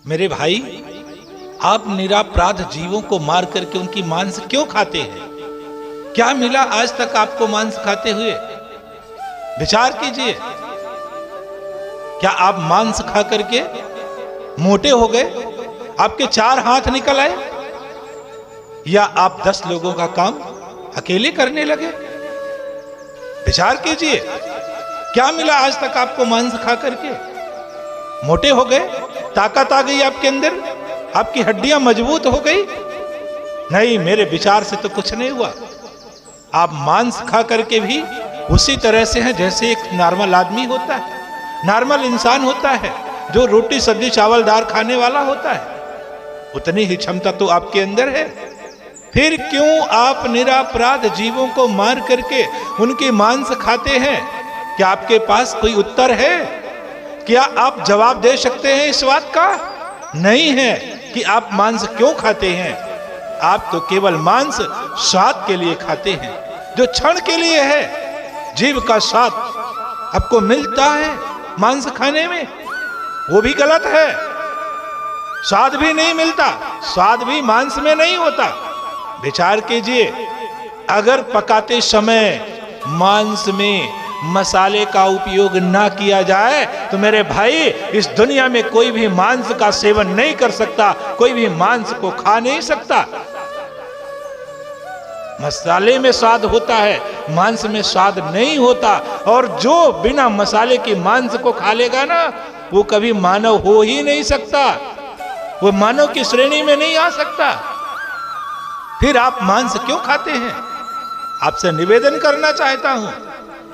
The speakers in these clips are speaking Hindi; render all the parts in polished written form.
मेरे भाई, आप निरापराध जीवों को मार करके उनकी मांस क्यों खाते हैं? क्या मिला आज तक आपको मांस खाते हुए? विचार कीजिए। क्या आप मांस खा करके मोटे हो गए? आपके 4 हाथ निकल आए? या आप 10 लोगों का काम अकेले करने लगे? विचार कीजिए। क्या मिला आज तक आपको मांस खा करके? मोटे हो गए? ताकत आ गई आपके अंदर? आपकी हड्डियां मजबूत हो गई? नहीं, मेरे विचार से तो कुछ नहीं हुआ। आप मांस खा करके भी उसी तरह से हैं जैसे एक नॉर्मल आदमी होता है, नॉर्मल इंसान होता है, जो रोटी सब्जी चावल दाल खाने वाला होता है। उतनी ही क्षमता तो आपके अंदर है। फिर क्यों आप निरापराध जीवों को मार करके उनके मांस खाते हैं? क्या आपके पास कोई उत्तर है? क्या आप जवाब दे सकते हैं इस बात का? नहीं है कि आप मांस क्यों खाते हैं। आप तो केवल मांस स्वाद के लिए खाते हैं, जो क्षण के लिए है। जीव का स्वाद आपको मिलता है मांस खाने में, वो भी गलत है। स्वाद भी नहीं मिलता, स्वाद भी मांस में नहीं होता। विचार कीजिए, अगर पकाते समय मांस में मसाले का उपयोग ना किया जाए तो मेरे भाई, इस दुनिया में कोई भी मांस का सेवन नहीं कर सकता, कोई भी मांस को खा नहीं सकता। मसाले में स्वाद होता है, मांस में स्वाद नहीं होता। और जो बिना मसाले के मांस को खा लेगा ना, वो कभी मानव हो ही नहीं सकता, वो मानव की श्रेणी में नहीं आ सकता। फिर आप मांस क्यों खाते हैं? आपसे निवेदन करना चाहता हूं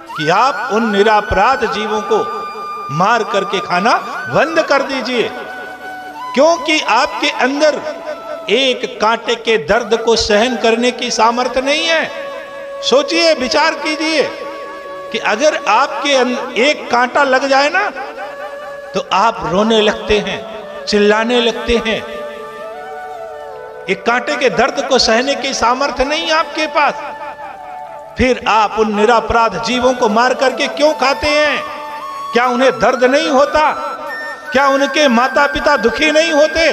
कि आप उन निरापराध जीवों को मार करके खाना बंद कर दीजिए, क्योंकि आपके अंदर एक कांटे के दर्द को सहन करने की सामर्थ्य नहीं है। सोचिए, विचार कीजिए कि अगर आपके एक कांटा लग जाए ना, तो आप रोने लगते हैं, चिल्लाने लगते हैं। एक कांटे के दर्द को सहने की सामर्थ्य नहीं आपके पास। फिर आप उन निरापराध जीवों को मार करके क्यों खाते हैं? क्या उन्हें दर्द नहीं होता? क्या उनके माता पिता दुखी नहीं होते?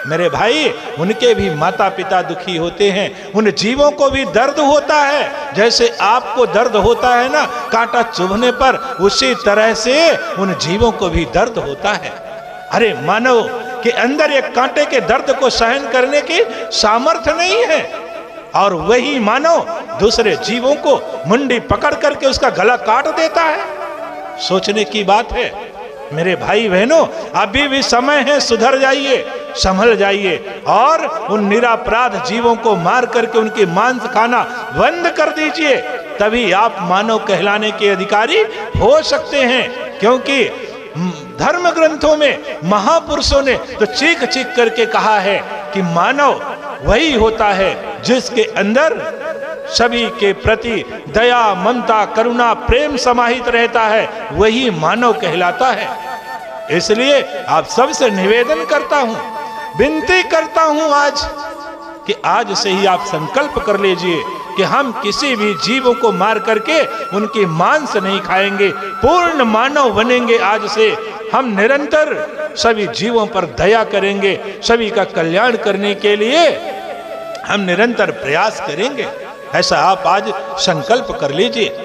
मेरे भाई, उनके भी माता पिता दुखी होते हैं। उन जीवों को भी दर्द होता है, जैसे आपको दर्द होता है ना कांटा चुभने पर, उसी तरह से उन जीवों को भी दर्द होता है। अरे, मानव के अंदर एक कांटे के दर्द को सहन करने की सामर्थ्य नहीं है, और वही मानव दूसरे जीवों को मुंडी पकड़ करके उसका गला काट देता है। सोचने की बात है। मेरे भाई बहनों, अभी भी समय है, सुधर जाइए, संभल जाइए और उन निरापराध जीवों को मार करके उनके मांस खाना बंद कर दीजिए। तभी आप मानव कहलाने के अधिकारी हो सकते हैं। क्योंकि धर्म ग्रंथों में महापुरुषों ने तो चीख चीख करके कहा है कि मानव वही होता है जिसके अंदर सभी के प्रति दया, ममता, करुणा, प्रेम समाहित रहता है, वही मानव कहलाता है। इसलिए आप सबसे निवेदन करता हूं, विनती करता हूं आज कि आज से ही आप संकल्प कर लीजिए कि हम किसी भी जीवों को मार करके उनके मांस नहीं खाएंगे, पूर्ण मानव बनेंगे। आज से हम निरंतर सभी जीवों पर दया करेंगे, सभी का कल्याण करने के लिए हम निरंतर प्रयास करेंगे। ऐसा आप आज संकल्प कर लीजिए।